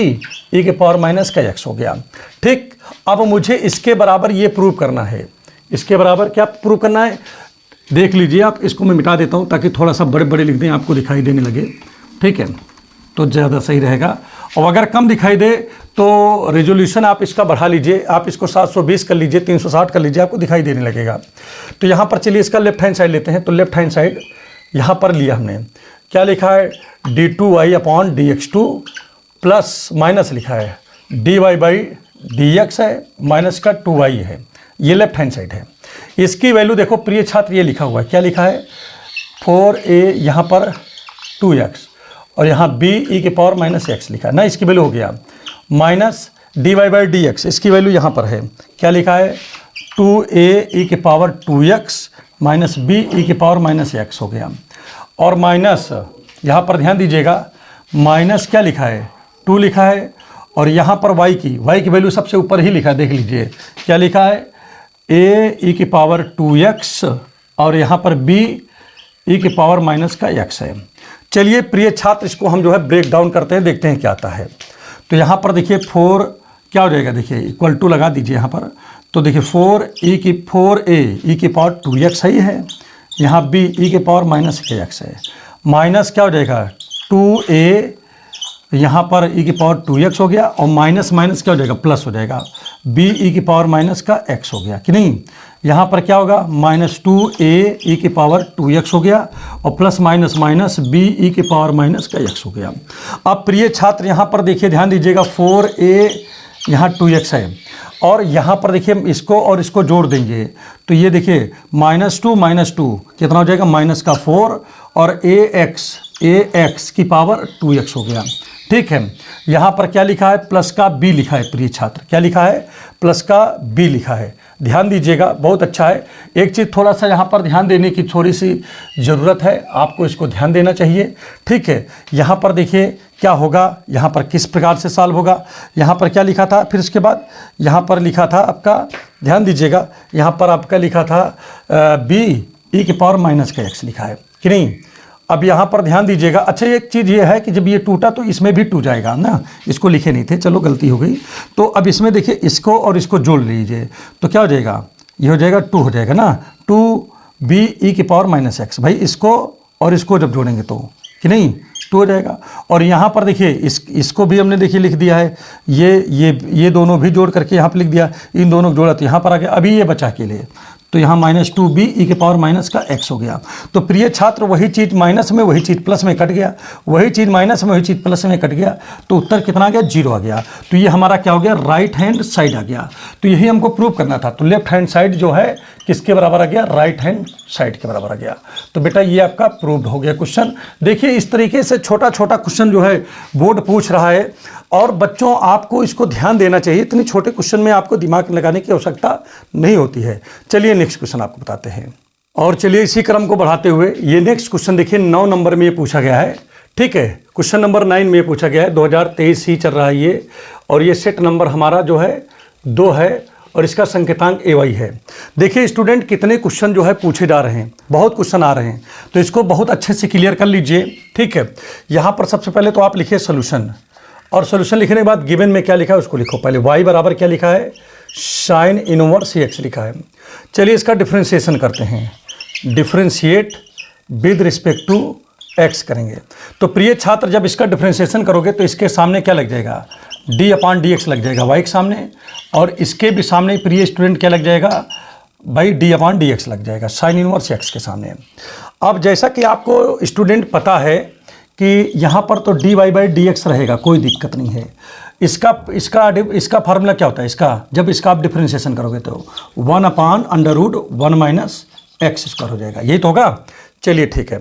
e की पावर माइनस का x हो गया। ठीक, अब मुझे इसके बराबर ये प्रूव करना है। इसके बराबर क्या प्रूव करना है देख लीजिए आप, इसको मैं मिटा देता हूँ ताकि थोड़ा सा बड़े बड़े लिख दें, आपको दिखाई देने लगे। ठीक है, तो ज़्यादा सही रहेगा। और अगर कम दिखाई दे तो रेजोल्यूशन आप इसका बढ़ा लीजिए, आप इसको 720 कर लीजिए, 360 कर लीजिए, आपको दिखाई देने लगेगा। तो यहाँ पर चलिए इसका लेफ्ट हैंड साइड लेते हैं। तो लेफ्ट हैंड साइड यहाँ पर लिया हमने, क्या लिखा है d2y upon dx2 plus minus लिखा है dy बाई dx है, माइनस का 2y है, ये लेफ्ट हैंड साइड है। इसकी वैल्यू देखो प्रिय छात्र, ये लिखा हुआ है, क्या लिखा है 4a यहाँ पर 2x और यहाँ b e की पावर माइनस एक्स लिखा है ना, इसकी वैल्यू हो गया माइनस dy बाई dx, इसकी वैल्यू यहाँ पर है, क्या लिखा है 2a e की power 2x minus b e की पावर माइनस एक्स हो गया। और माइनस यहाँ पर ध्यान दीजिएगा, माइनस क्या लिखा है 2 लिखा है, और यहाँ पर y की वैल्यू सबसे ऊपर ही लिखा है, देख लीजिए क्या लिखा है a e की पावर 2x और यहाँ पर b e की पावर माइनस का x है। चलिए प्रिय छात्र इसको हम जो है ब्रेक डाउन करते हैं, देखते हैं क्या आता है। तो यहाँ पर देखिए 4 क्या हो जाएगा, देखिए इक्वल टू लगा दीजिए यहाँ पर, तो देखिए 4a e की पावर 2x सही है, यहाँ b e की पावर माइनस का x है, माइनस क्या हो जाएगा 2a यहाँ पर e की पावर 2x हो गया, और माइनस माइनस क्या हो जाएगा प्लस हो जाएगा, b e की पावर माइनस का x हो गया कि नहीं। यहाँ पर क्या होगा -2a e की पावर 2x हो गया और plus minus minus b e की पावर माइनस का x हो गया। अब प्रिय छात्र यहाँ पर देखिए ध्यान दीजिएगा 4a यहाँ 2x है, और यहाँ पर देखिए इसको और इसको जोड़ देंगे तो ये देखिए -2 कितना हो जाएगा माइनस का 4 और ax की पावर 2x हो गया। ठीक है, यहाँ पर क्या लिखा है प्लस का b लिखा है प्रिय छात्र, क्या लिखा है प्लस का b लिखा है, ध्यान दीजिएगा बहुत अच्छा है। एक चीज़ थोड़ा सा यहाँ पर ध्यान देने की थोड़ी सी ज़रूरत है, आपको इसको ध्यान देना चाहिए। ठीक है, यहाँ पर देखिए क्या होगा, यहाँ पर किस प्रकार से सॉल्व होगा, यहाँ पर क्या लिखा था, फिर इसके बाद यहाँ पर लिखा था आपका, ध्यान दीजिएगा यहाँ पर आपका लिखा था b e की पावर माइनस का x लिखा है कि नहीं। अब यहाँ पर ध्यान दीजिएगा, अच्छा एक चीज़ ये है कि जब ये टूटा तो इसमें भी टूट जाएगा ना, इसको लिखे नहीं थे, चलो गलती हो गई। तो अब इसमें देखिए इसको और इसको जोड़ लीजिए तो क्या हो जाएगा, ये हो जाएगा 2 हो जाएगा ना, 2b e की पावर माइनस एक्स, भाई इसको और इसको जब जोड़ेंगे तो कि नहीं 2 हो जाएगा। और यहाँ पर देखिए इसको भी हमने देखिए लिख दिया है, ये दोनों भी जोड़ करके यहाँ पर लिख दिया, इन दोनों को जोड़ा तो यहाँ पर आ गया। अभी ये बचा के लिए तो यहाँ -2b e की पावर माइनस का x हो गया। तो प्रिय छात्र वही चीज़ माइनस में वही चीज़ प्लस में कट गया, वही चीज़ माइनस में वही चीज़ प्लस में कट गया, तो उत्तर कितना आ गया 0 आ गया। तो ये हमारा क्या हो गया राइट हैंड साइड आ गया। तो यही हमको प्रूव करना था। तो लेफ्ट हैंड साइड जो है किसके बराबर आ गया, राइट हैंड साइड के बराबर आ गया। तो बेटा ये आपका प्रूव्ड हो गया क्वेश्चन। देखिए इस तरीके से छोटा छोटा क्वेश्चन जो है बोर्ड पूछ रहा है, और बच्चों आपको इसको ध्यान देना चाहिए। इतने छोटे क्वेश्चन में आपको दिमाग लगाने की आवश्यकता नहीं होती है। चलिए नेक्स्ट क्वेश्चन आपको बताते हैं। और चलिए इसी क्रम को बढ़ाते हुए ये नेक्स्ट क्वेश्चन देखिए 9 नंबर में ये पूछा गया है। ठीक है, क्वेश्चन नंबर 9 में ये पूछा गया है, 2023 ही चल रहा है ये, और ये सेट नंबर हमारा जो है 2 है और इसका संकेतांक AY है। देखिए स्टूडेंट कितने क्वेश्चन जो है पूछे जा रहे हैं, बहुत क्वेश्चन आ रहे हैं, तो इसको बहुत अच्छे से क्लियर कर लीजिए। ठीक है, यहाँ पर सबसे पहले तो आप लिखिए सोल्यूशन, और सोल्यूशन लिखने के बाद गिवन में क्या लिखा है उसको लिखो। पहले y बराबर क्या लिखा है साइन इनवर्स x लिखा है। चलिए इसका डिफ्रेंशिएशन करते हैं, differentiate with respect to x करेंगे। तो प्रिय छात्र जब इसका डिफ्रेंशिएशन करोगे तो इसके सामने क्या लग जाएगा d/dx लग जाएगा y के सामने, और इसके भी सामने प्रिय स्टूडेंट क्या लग जाएगा भाई d/dx लग जाएगा साइन इनवर्स x के सामने। अब जैसा कि आपको स्टूडेंट पता है कि यहाँ पर तो dy/dx रहेगा, कोई दिक्कत नहीं है। इसका फार्मूला क्या होता है, जब इसका आप डिफ्रेंशिएशन करोगे तो 1/√1 - x² हो जाएगा, यही तो होगा। चलिए ठीक है,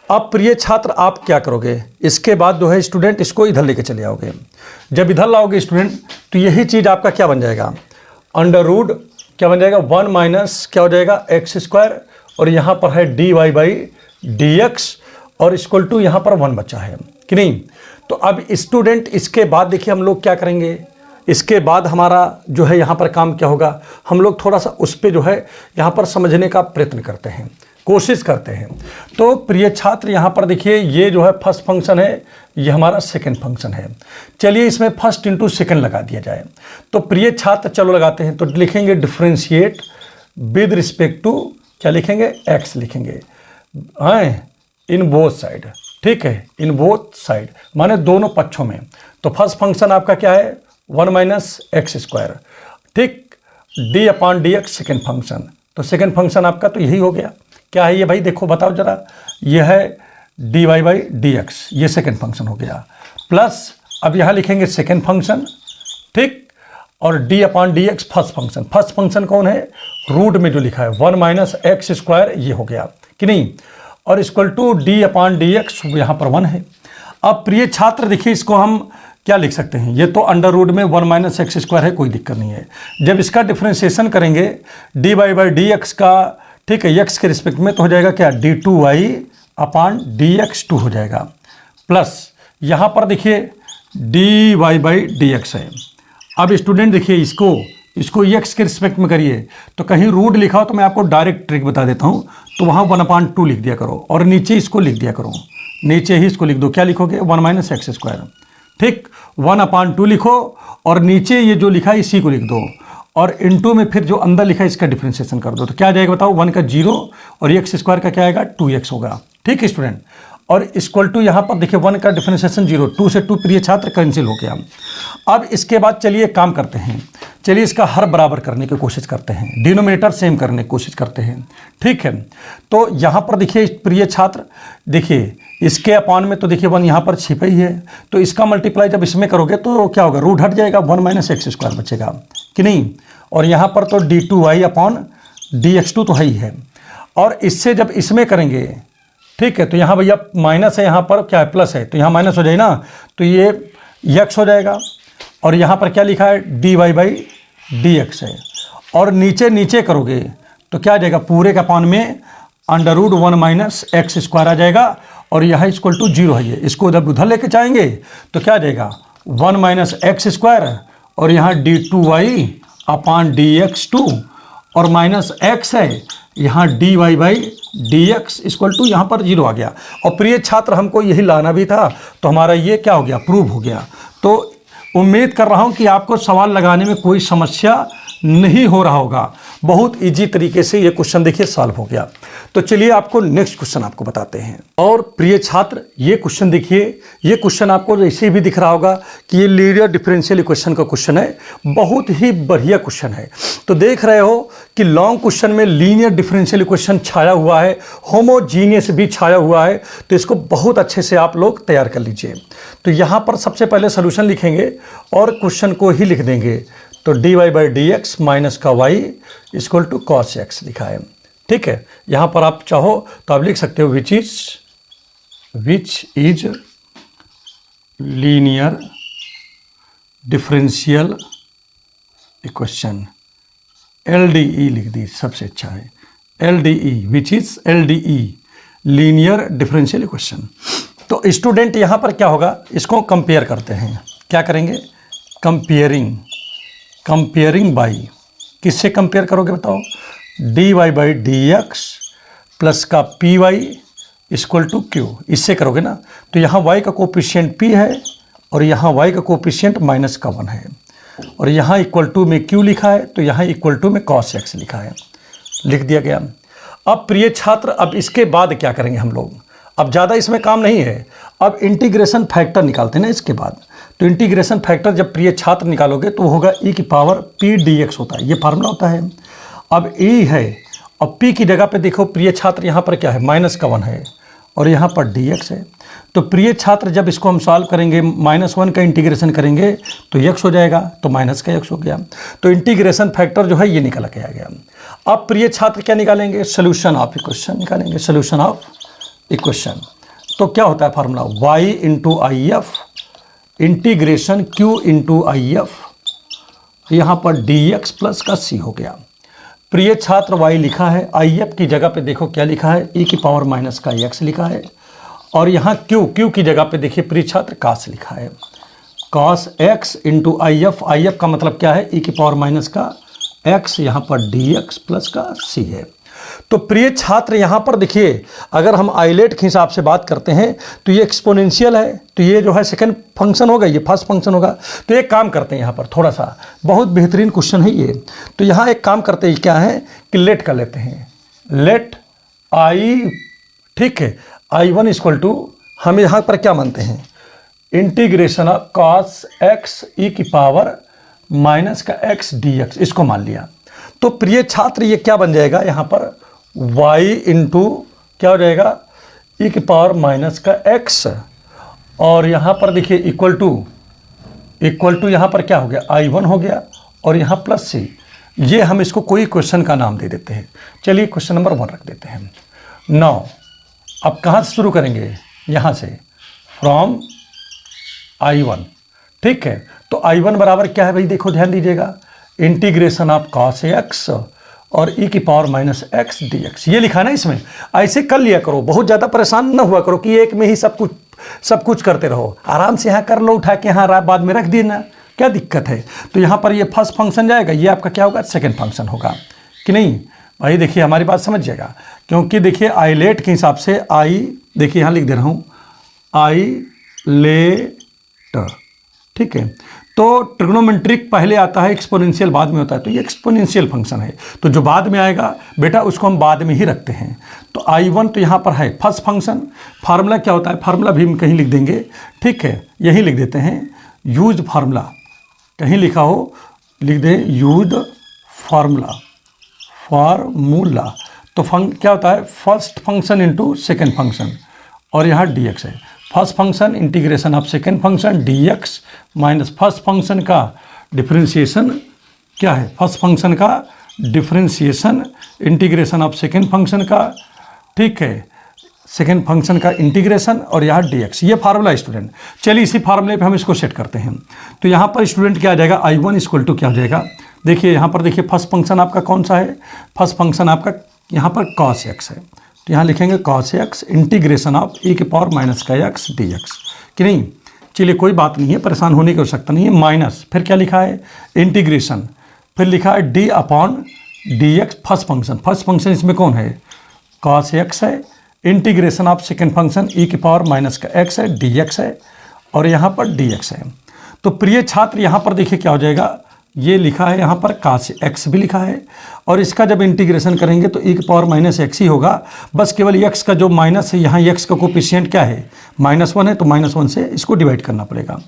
अब प्रिय छात्र आप क्या करोगे, इसके बाद जो है स्टूडेंट इसको इधर लेके चले आओगे। जब इधर लाओगे स्टूडेंट तो यही चीज़ आपका क्या बन जाएगा, अंडर रूट क्या बन जाएगा 1 माइनस क्या हो जाएगा एक्स स्क्वायर, और यहाँ पर है dy बाई डी एक्स और इक्वल टू यहाँ पर 1 बचा है कि नहीं। तो अब स्टूडेंट इसके बाद देखिए हम लोग क्या करेंगे, इसके बाद हमारा जो है यहाँ पर काम क्या होगा, हम लोग थोड़ा सा उस पर जो है यहाँ पर समझने का प्रयत्न करते हैं, कोशिश करते हैं। तो प्रिय छात्र यहाँ पर देखिए ये जो है फर्स्ट फंक्शन है, ये हमारा सेकंड फंक्शन है। चलिए इसमें फर्स्ट इंटू सेकंड लगा दिया जाए। तो प्रिय छात्र चलो लगाते हैं, तो लिखेंगे डिफ्रेंशिएट विद रिस्पेक्ट टू क्या लिखेंगे, एक्स लिखेंगे इन बोथ साइड, ठीक है, इन बोथ साइड माने दोनों पक्षों में। तो फर्स्ट फंक्शन आपका क्या है 1 माइनस एक्स स्क्वायर, ठीक, D upon D x second function. तो सेकेंड फंक्शन आपका तो यही हो गया, क्या है ये भाई देखो बताओ जरा, ये है D Y by D X, ये सेकेंड फंक्शन हो गया, प्लस अब यहाँ लिखेंगे सेकेंड फंक्शन, ठीक, और D upon D x first function. First function कौन है, रूट में जो लिखा है 1 माइनस एक्स स्क्वायर, ये हो गया कि नहीं, और equal to D upon D X यहाँ पर 1 है। अब प्रिय छात्र देखिए इसको हम क्या लिख सकते हैं, ये तो अंडर रूट में 1 माइनस एक्स स्क्वायर है, कोई दिक्कत नहीं है। जब इसका डिफ्रेंशिएशन करेंगे D Y by D X का, ठीक है, एक्स के रिस्पेक्ट में, तो हो जाएगा क्या D two Y upon D X 2 हो जाएगा, प्लस यहाँ पर देखिए D Y by D X है। अब स्टूडेंट देखिए इसको एक्स के रिस्पेक्ट में करिए, तो कहीं रूट लिखा हो तो मैं आपको डायरेक्ट ट्रिक बता देता हूँ, तो वहाँ 1/2 लिख दिया करो और नीचे इसको लिख दिया करो, नीचे ही इसको लिख दो, क्या लिखोगे 1 माइनस एक्स स्क्वायर, ठीक, 1/2 लिखो और नीचे ये जो लिखा है इसी को लिख दो, और इनटू में फिर जो अंदर लिखा है इसका डिफ्रेंशिएशन कर दो, तो क्या आ जाएगा बताओ, 1 का 0 और एक्स स्क्वायर का क्या आएगा 2x होगा, ठीक है स्टूडेंट, और इक्वल टू यहाँ पर देखिए 1 का डिफ्रेंशिएशन 0, 2 से 2 प्रिय छात्र कैंसिल हो गया। अब इसके बाद चलिए काम करते हैं, चलिए इसका हर बराबर करने की कोशिश करते हैं, डिनोमिनेटर सेम करने की कोशिश करते हैं, ठीक है। तो यहाँ पर देखिए प्रिय छात्र, देखिए इसके अपॉन में तो देखिए 1 यहाँ पर छिपा ही है, तो इसका मल्टीप्लाई जब इसमें करोगे तो क्या होगा, रूट हट जाएगा, 1 माइनस एक्स स्क्वायर बचेगा कि नहीं, और यहाँ पर तो D two Y upon D X 2 तो है ही है, और इससे जब इसमें करेंगे, ठीक है, तो यहाँ भैया माइनस है, यहाँ पर क्या है प्लस है, तो यहाँ माइनस हो जाए ना, तो ये एक्स हो जाएगा, और यहाँ पर क्या लिखा है D Y by D X है, और नीचे करोगे तो क्या आ जाएगा, पूरे का अपॉन में under root 1 minus x square आ जाएगा, और यहाँ इक्वल टू 0 है, ये इसको जब उधर लेके जाएंगे तो क्या आ जाएगा 1 माइनस एक्स स्क्वायर, और यहाँ D two Y upon D X 2 और माइनस एक्स है, यहाँ D Y by D x equal to यहाँ पर 0 आ गया। और प्रिय छात्र हमको यही लाना भी था, तो हमारा ये क्या हो गया, प्रूव हो गया। तो उम्मीद कर रहा हूँ कि आपको सवाल लगाने में कोई समस्या नहीं हो रहा होगा, बहुत इजी तरीके से ये क्वेश्चन देखिए सॉल्व हो गया। तो चलिए आपको नेक्स्ट क्वेश्चन आपको बताते हैं। और प्रिय छात्र ये क्वेश्चन देखिए, ये क्वेश्चन आपको ऐसे भी दिख रहा होगा कि ये लीनियर डिफरेंशियल इक्वेशन का क्वेश्चन है, बहुत ही बढ़िया क्वेश्चन है। तो देख रहे हो कि लॉन्ग क्वेश्चन में लीनियर डिफरेंशियल इक्वेशन छाया हुआ है, होमोजीनियस भी छाया हुआ है, तो इसको बहुत अच्छे से आप लोग तैयार कर लीजिए। तो यहाँ पर सबसे पहले सोल्यूशन लिखेंगे और क्वेश्चन को ही लिख देंगे, तो d Y by D x minus का y equal to cos x लिखा है, ठीक है। यहाँ पर आप चाहो तो आप लिख सकते हो which is linear differential equation, LDE लिख दी, सबसे अच्छा है LDE, which is LDE linear differential equation. तो स्टूडेंट यहाँ पर क्या होगा, इसको कंपेयर करते हैं, क्या करेंगे, कंपेयरिंग बाई, किससे कंपेयर करोगे बताओ, d Y by D x plus का p y equal to q, इससे करोगे ना। तो यहाँ y का कोफिशिएंट p है और यहाँ y का कोफिशिएंट -1 है, और यहाँ इक्वल टू में q लिखा है, तो यहाँ इक्वल टू में cos x लिखा है, लिख दिया गया। अब प्रिय छात्र अब इसके बाद क्या करेंगे हम लोग, अब ज़्यादा इसमें काम नहीं है, अब इंटीग्रेशन फैक्टर निकालते हैं ना इसके बाद। तो इंटीग्रेशन फैक्टर जब प्रिय छात्र निकालोगे तो होगा e की पावर p dx होता है, ये फार्मूला होता है। अब e है और p की जगह पे देखो प्रिय छात्र यहाँ पर क्या है, -1 है और यहाँ पर dx है। तो प्रिय छात्र जब इसको हम सॉल्व करेंगे, -1 का इंटीग्रेशन करेंगे तो x हो जाएगा, तो माइनस का x हो गया। तो इंटीग्रेशन फैक्टर जो है ये निकल के आ गया। अब प्रिय छात्र क्या निकालेंगे, सोल्यूशन ऑफ इक्वेशन निकालेंगे, सोल्यूशन ऑफ इक्वेशन। तो क्या होता है formula, y into I F integration q into I F, यहाँ पर dx प्लस का c हो गया। प्रिय छात्र y लिखा है, आई एफ की जगह पे देखो क्या लिखा है, e की पावर माइनस का x लिखा है, और यहाँ q की जगह पे देखिए प्रिय छात्र cos लिखा है, cos x into I F का मतलब क्या है, e की पावर माइनस का x, यहाँ पर dx प्लस का c है। तो प्रिय छात्र यहाँ पर देखिए, अगर हम आइलेट के हिसाब से बात करते हैं तो ये एक्सपोनेंशियल है, तो ये जो है सेकंड फंक्शन होगा, ये फर्स्ट फंक्शन होगा। तो एक काम करते हैं यहाँ पर, थोड़ा सा बहुत बेहतरीन क्वेश्चन है ये। तो यहाँ एक काम करते हैं, क्या है कि लेट कर लेते हैं, लेट आई, ठीक है, I1 इक्वल टू, हम यहाँ पर क्या मानते हैं, integration of cos x e की पावर माइनस का x dx, इसको मान लिया। तो प्रिय छात्र ये क्या बन जाएगा, यहाँ पर y इंटू क्या हो जाएगा, e की पावर माइनस का x, और यहाँ पर देखिए इक्वल टू यहाँ पर क्या हो गया, I1 हो गया, और यहाँ प्लस c। ये हम इसको कोई क्वेश्चन का नाम दे देते हैं। चलिए क्वेश्चन नंबर 1 रख देते हैं। नाउ अब कहाँ से शुरू करेंगे, यहाँ से, फ्रॉम I1, ठीक है। तो I1 बराबर क्या है भाई, देखो ध्यान दीजिएगा, इंटीग्रेशन ऑफ cos x और e की पावर माइनस x dx, ये लिखा ना इसमें। ऐसे कर लिया करो, बहुत ज़्यादा परेशान ना हुआ करो कि एक में ही सब कुछ करते रहो। आराम से यहाँ कर लो, उठा के यहाँ बाद में रख देना, क्या दिक्कत है। तो यहाँ पर ये फर्स्ट फंक्शन जाएगा, ये आपका क्या होगा, सेकेंड फंक्शन होगा कि नहीं भाई। देखिए हमारी बात समझिएगा, क्योंकि देखिए आइलेट के हिसाब से देखिए यहाँ लिख दे रहा हूँ आइलेट, ठीक है। तो ट्रिग्नोमेट्रिक पहले आता है, एक्सपोनेंशियल बाद में होता है, तो ये एक्सपोनेंशियल फंक्शन है। तो जो बाद में आएगा बेटा उसको हम बाद में ही रखते हैं। तो I1 तो यहाँ पर है फर्स्ट फंक्शन। फार्मूला क्या होता है, फार्मूला भी हम कहीं लिख देंगे, ठीक है, यही लिख देते हैं, यूज फार्मूला, कहीं लिखा हो लिख दें यूज फार्मूला। तो क्या होता है, first function into second function, और यहाँ dx है। First function integration of second function dx minus first function का डिफरेंशिएशन, क्या है, फर्स्ट फंक्शन का differentiation integration of second function का, ठीक है, सेकेंड फंक्शन का इंटीग्रेशन, और यहाँ dx। ये फार्मूला स्टूडेंट। चलिए इसी फार्मूले पे हम इसको सेट करते हैं। तो यहाँ पर स्टूडेंट क्या आ जाएगा, I1 इक्वल टू क्या हो जाएगा, देखिए यहाँ पर देखिए फर्स्ट फंक्शन आपका कौन सा है, फर्स्ट फंक्शन आपका यहाँ पर cos x है, तो यहाँ लिखेंगे cos x integration of e की पावर माइनस का x dx, कि नहीं। चलिए कोई बात नहीं है, परेशान होने की आवश्यकता नहीं है। माइनस फिर क्या लिखा है, इंटीग्रेशन, फिर लिखा है d upon dx, first function इसमें कौन है, cos x है, integration of second function e की पावर माइनस का x है dx है, और यहाँ पर dx है। तो प्रिय छात्र यहाँ पर देखिए क्या हो जाएगा, ये लिखा है यहाँ पर cos x भी लिखा है, और इसका जब इंटीग्रेशन करेंगे तो e की पावर माइनस x ही होगा। बस केवल x का जो माइनस है, यहाँ x का कोफिशिएंट क्या है, -1 है, तो -1 से इसको डिवाइड करना पड़ेगा।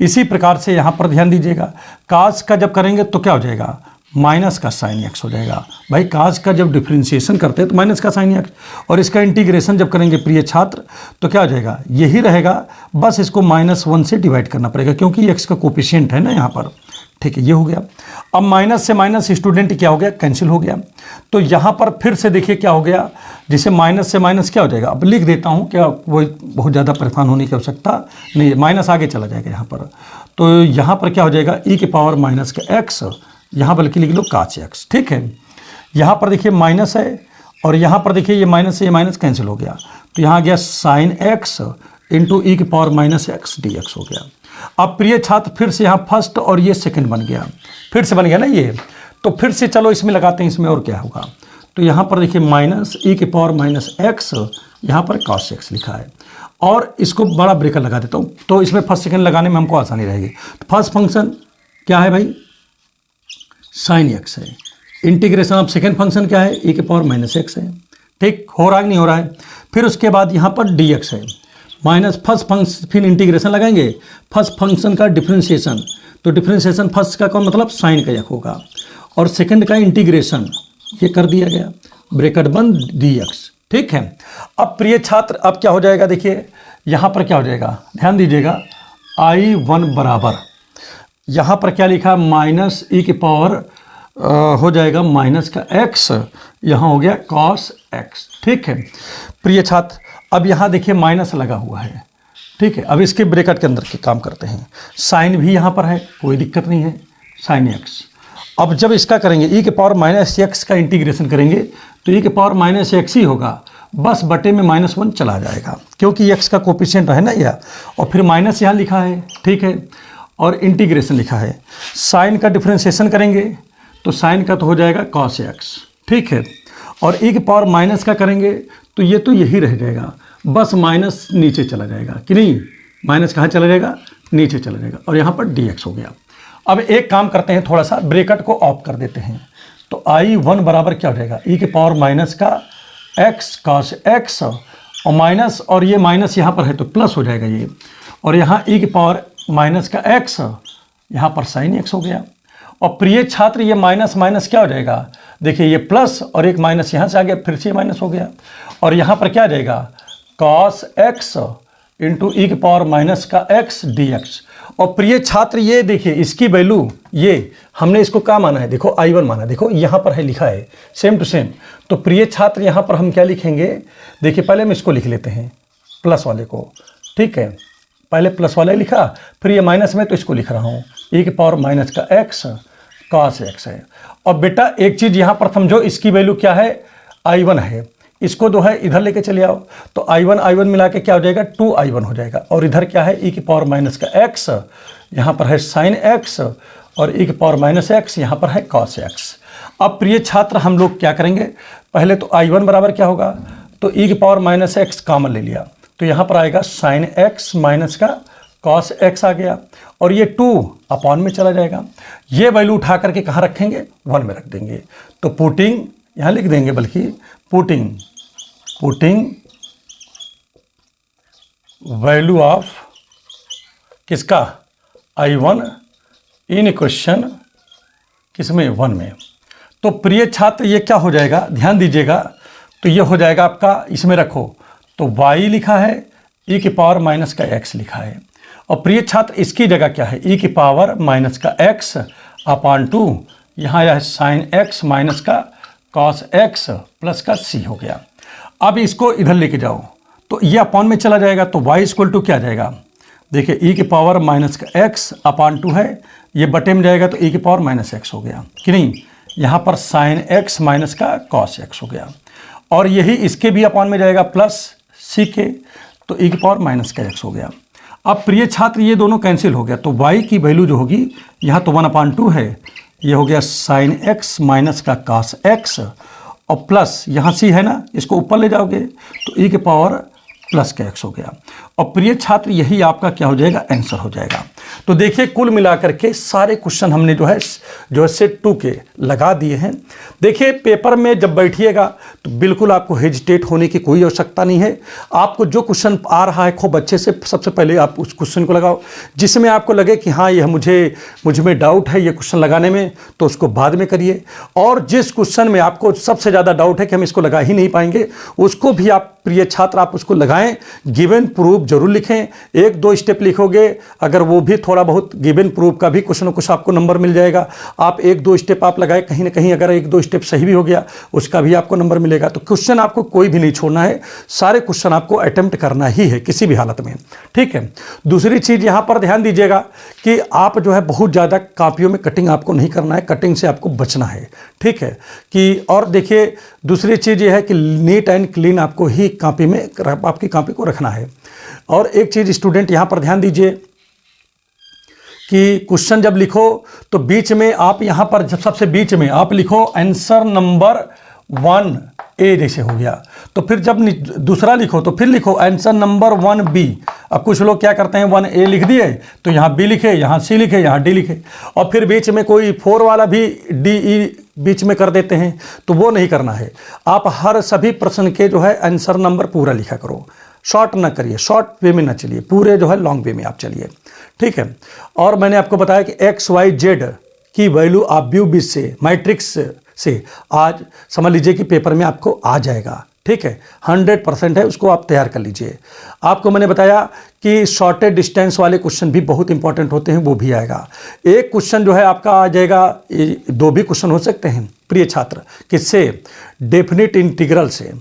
इसी प्रकार से यहाँ पर ध्यान दीजिएगा, cos का जब करेंगे तो क्या हो जाएगा, माइनस का साइन x हो जाएगा। भाई cos का जब डिफ्रेंशिएशन करते हैं तो माइनस का साइन x, और इसका इंटीग्रेशन जब करेंगे प्रिय छात्र तो क्या हो जाएगा, यही रहेगा, बस इसको -1 से डिवाइड करना पड़ेगा, क्योंकि x का कोफिशिएंट है ना यहाँ पर, ठीक है, ये हो गया। अब माइनस से माइनस स्टूडेंट क्या हो गया, कैंसिल हो गया। तो यहाँ पर फिर से देखिए क्या हो गया, जिसे माइनस से माइनस क्या हो जाएगा, अब लिख देता हूँ, क्या वो बहुत ज़्यादा परेशान होने की आवश्यकता नहीं, माइनस आगे चला जाएगा यहाँ पर। तो यहाँ पर क्या हो जाएगा, e की पावर माइनस का x, यहाँ बल्कि लिख लो cos x, ठीक है। यहाँ पर देखिए माइनस है, और यहाँ पर देखिए ये माइनस से ये माइनस कैंसिल हो गया, तो यहाँ गया साइन x इंटू e की पावर माइनस x dx हो गया। अब प्रिय छात्र फिर से यहाँ फर्स्ट और ये सेकंड बन गया, फिर से बन गया ना ये, तो फिर से चलो इसमें लगाते हैं, इसमें और क्या होगा। तो यहाँ पर देखिए माइनस e की पावर माइनस x, यहाँ पर cos x लिखा है, और इसको बड़ा ब्रेकर लगा देता हूँ, तो इसमें फर्स्ट सेकंड लगाने में हमको आसानी रहेगी। तो फर्स्ट फंक्शन क्या है भाई, साइन x है, इंटीग्रेशन ऑफ सेकेंड फंक्शन क्या है, e की पावर माइनस x है, ठीक, हो रहा है कि नहीं हो रहा है। फिर उसके बाद यहाँ पर dx है, माइनस फर्स्ट फंक्शन, फिर इंटीग्रेशन लगाएंगे फर्स्ट फंक्शन का डिफरेंशिएशन, तो डिफरेंशिएशन फर्स्ट का कौन मतलब साइन का x होगा, और सेकंड का इंटीग्रेशन ये कर दिया गया, ब्रैकेट बंद dx, ठीक है। अब प्रिय छात्र अब क्या हो जाएगा, देखिए यहाँ पर क्या हो जाएगा, ध्यान दीजिएगा, I1 बराबर यहाँ पर क्या लिखा, माइनस e की पावर हो जाएगा माइनस का x, यहाँ हो गया cos x। ठीक है प्रिय छात्र, अब यहाँ देखिए माइनस लगा हुआ है। ठीक है, अब इसके ब्रैकेट के अंदर के काम करते हैं। साइन भी यहाँ पर है, कोई दिक्कत नहीं है, साइन x। अब जब इसका करेंगे e के पावर माइनस एक्स का इंटीग्रेशन करेंगे तो e के पावर माइनस एक्स ही होगा, बस बटे में -1 चला जाएगा क्योंकि x का कोफिशिएंट है ना यह, और फिर माइनस यहाँ लिखा है। ठीक है, और इंटीग्रेशन लिखा है। साइन का डिफ्रेंशिएशन करेंगे तो साइन का तो हो जाएगा cos x। ठीक है, और e के पावर माइनस का करेंगे तो यही रह जाएगा, बस माइनस नीचे चला जाएगा कि नहीं, माइनस कहाँ चला जाएगा, नीचे चला जाएगा, और यहाँ पर dx हो गया। अब एक काम करते हैं, थोड़ा सा ब्रैकेट को ऑफ कर देते हैं, तो I1 बराबर क्या हो जाएगा, e के पावर माइनस का x cos x और माइनस, और ये माइनस यहाँ पर है तो प्लस हो जाएगा ये, और यहाँ e के पावर माइनस का x, यहाँ पर sin x हो गया। और प्रिय छात्र ये माइनस माइनस क्या हो जाएगा, देखिए ये प्लस और एक माइनस यहाँ से आ गया, फिर से माइनस हो गया, और यहाँ पर क्या आ जाएगा cos x इंटू ई के पावर माइनस का x dx। और प्रिय छात्र ये देखिए इसकी वैल्यू, ये हमने इसको क्या माना है, देखो I1 माना, देखो यहाँ पर है लिखा है सेम टू सेम। तो प्रिय छात्र यहाँ पर हम क्या लिखेंगे, देखिए पहले हम इसको लिख लेते हैं प्लस वाले को। ठीक है, पहले प्लस वाले लिखा, फिर ये माइनस में तो इसको लिख रहा हूँ, e के पावर माइनस का x cos x है। और बेटा एक चीज़ यहाँ पर समझो, इसकी वैल्यू क्या है, I1 है, इसको जो है इधर लेके चले आओ, तो I1 मिला के क्या हो जाएगा 2I1 हो जाएगा, और इधर क्या है e के पावर माइनस का x, यहाँ पर है sin x, और e के पावर माइनस x यहाँ पर है cos x। अब प्रिय छात्र हम लोग क्या करेंगे, पहले तो I1 बराबर क्या होगा, तो e के पावर माइनस x कॉमन ले लिया, तो यहाँ पर आएगा sin x माइनस का cos x आ गया, और ये 2 अपॉन में चला जाएगा। ये वैल्यू उठा करके कहाँ रखेंगे, 1 में रख देंगे, तो पुटिंग यहाँ लिख देंगे, बल्कि पुटिंग वैल्यू ऑफ किसका, I1 इन क्वेश्चन किसमें, 1 में। तो प्रिय छात्र ये क्या हो जाएगा, ध्यान दीजिएगा, तो ये हो जाएगा आपका, इसमें रखो तो y लिखा है, e के पावर माइनस का x लिखा है, और प्रिय छात्र इसकी जगह क्या है, e के पावर माइनस का x अपॉन 2, यहाँ यह sin x माइनस का cos x प्लस का c हो गया। अब इसको इधर लेके जाओ तो ये अपॉन में चला जाएगा, तो y इक्वल टू क्या जाएगा, देखिए e के पावर माइनस का x अपॉन 2 है, ये बटे में जाएगा तो e के पावर माइनस x हो गया कि नहीं, यहाँ पर sin x माइनस का cos x हो गया, और यही इसके भी अपॉन में जाएगा प्लस c के, तो e के पावर माइनस का x हो गया। अब प्रिय छात्र ये दोनों कैंसिल हो गया, तो y की वैल्यू जो होगी, यहाँ तो 1/2 है, ये हो गया sin x माइनस का cos x, और प्लस यहाँ c है ना, इसको ऊपर ले जाओगे तो e के पावर प्लस का x हो गया। और प्रिय छात्र यही आपका क्या हो जाएगा, आंसर हो जाएगा। तो देखिए कुल मिलाकर के सारे क्वेश्चन हमने जो है सेट 2 के लगा दिए हैं। देखिए पेपर में जब बैठिएगा तो बिल्कुल आपको हेजिटेट होने की कोई आवश्यकता नहीं है। आपको जो क्वेश्चन आ रहा है खूब अच्छे से सबसे पहले आप उस क्वेश्चन को लगाओ, जिसमें आपको लगे कि हाँ यह मुझ में डाउट है ये क्वेश्चन लगाने में, तो उसको बाद में करिए। और जिस क्वेश्चन में आपको सबसे ज़्यादा डाउट है कि हम इसको लगा ही नहीं पाएंगे, उसको भी आप प्रिय छात्र आप उसको लगाएं, गिवन प्रूफ जरूर लिखें। 1-2 स्टेप लिखोगे, अगर वो भी थोड़ा बहुत गिवन प्रूफ का भी कुछ ना कुछ आपको नंबर मिल जाएगा। आप 1-2 स्टेप आप लगाए, कहीं ना कहीं अगर 1-2 स्टेप सही भी हो गया उसका भी आपको नंबर मिलेगा। तो क्वेश्चन आपको कोई भी नहीं छोड़ना है, सारे क्वेश्चन आपको अटेम्प्ट करना ही है किसी भी हालत में, ठीक है। दूसरी चीज़ यहाँ पर ध्यान दीजिएगा कि आप जो है बहुत ज़्यादा कापियों में कटिंग आपको नहीं करना है, कटिंग से आपको बचना है, ठीक है कि। और देखिए दूसरी चीज़ ये है कि नीट एंड क्लीन आपको ही कॉपी में आपकी कॉपी को रखना है। और एक चीज़ स्टूडेंट यहाँ पर ध्यान दीजिए कि क्वेश्चन जब लिखो तो बीच में आप यहाँ पर जब सबसे बीच में आप लिखो आंसर नंबर 1A जैसे हो गया, तो फिर जब दूसरा लिखो तो फिर लिखो आंसर नंबर 1B। अब कुछ लोग क्या करते हैं 1A लिख दिए तो यहाँ B लिखे, यहाँ C लिखे, यहाँ D लिखे, और फिर बीच में कोई 4 वाला भी DE बीच में कर देते हैं, तो वो नहीं करना है। आप हर सभी प्रश्न के जो है आंसर नंबर पूरा लिखा करो, शॉर्ट ना करिए, शॉर्ट वे में ना चलिए, पूरे जो है लॉन्ग वे में आप चलिए, ठीक है। और मैंने आपको बताया कि XYZ की वैल्यू आप व्यू बीच से मैट्रिक्स से आज समझ लीजिए कि पेपर में आपको आ जाएगा, ठीक है, 100% है, उसको आप तैयार कर लीजिए। आपको मैंने बताया कि शॉर्टेज डिस्टेंस वाले क्वेश्चन भी बहुत इंपॉर्टेंट होते हैं, वो भी आएगा। एक क्वेश्चन जो है आपका आ जाएगा, 2 भी क्वेश्चन हो सकते हैं प्रिय छात्र, किससे? डेफिनेट इंटीग्रल से।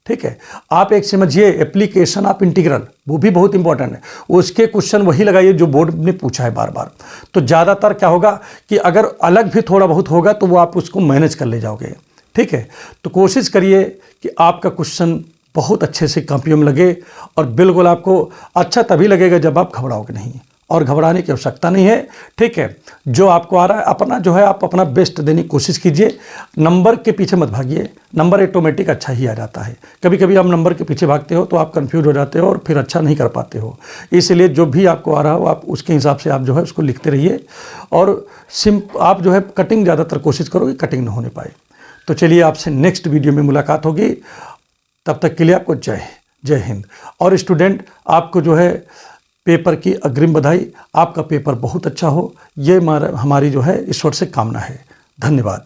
ठीक है, आप एक समझिए एप्लीकेशन ऑफ इंटीग्रल, वो भी बहुत इंपॉर्टेंट है। उसके क्वेश्चन वही लगाइए जो बोर्ड ने पूछा है बार बार। तो ज़्यादातर क्या होगा कि अगर अलग भी थोड़ा बहुत होगा तो वो आप उसको मैनेज कर ले जाओगे। ठीक है, तो कोशिश करिए कि आपका क्वेश्चन बहुत अच्छे से कॉपियों में लगे, और बिल्कुल आपको अच्छा तभी लगेगा जब आप घबराओगे नहीं, और घबराने की आवश्यकता नहीं है। ठीक है, जो आपको आ रहा है अपना जो है आप अपना बेस्ट देने की कोशिश कीजिए। नंबर के पीछे मत भागिए, नंबर ऑटोमेटिक अच्छा ही आ जाता है। कभी कभी आप नंबर के पीछे भागते हो तो आप कंफ्यूज हो जाते हो और फिर अच्छा नहीं कर पाते हो। इसलिए जो भी आपको आ रहा हो आप उसके हिसाब से आप जो है उसको लिखते रहिए, और आप जो है कटिंग ज़्यादातर कोशिश करो कि कटिंग ना होने पाए। तो चलिए आपसे नेक्स्ट वीडियो में मुलाकात होगी, तब तक के लिए आपको जय हिंद। और स्टूडेंट, आपको जो है पेपर की अग्रिम बधाई, आपका पेपर बहुत अच्छा हो, ये हमारी जो है ईश्वर से कामना है। धन्यवाद।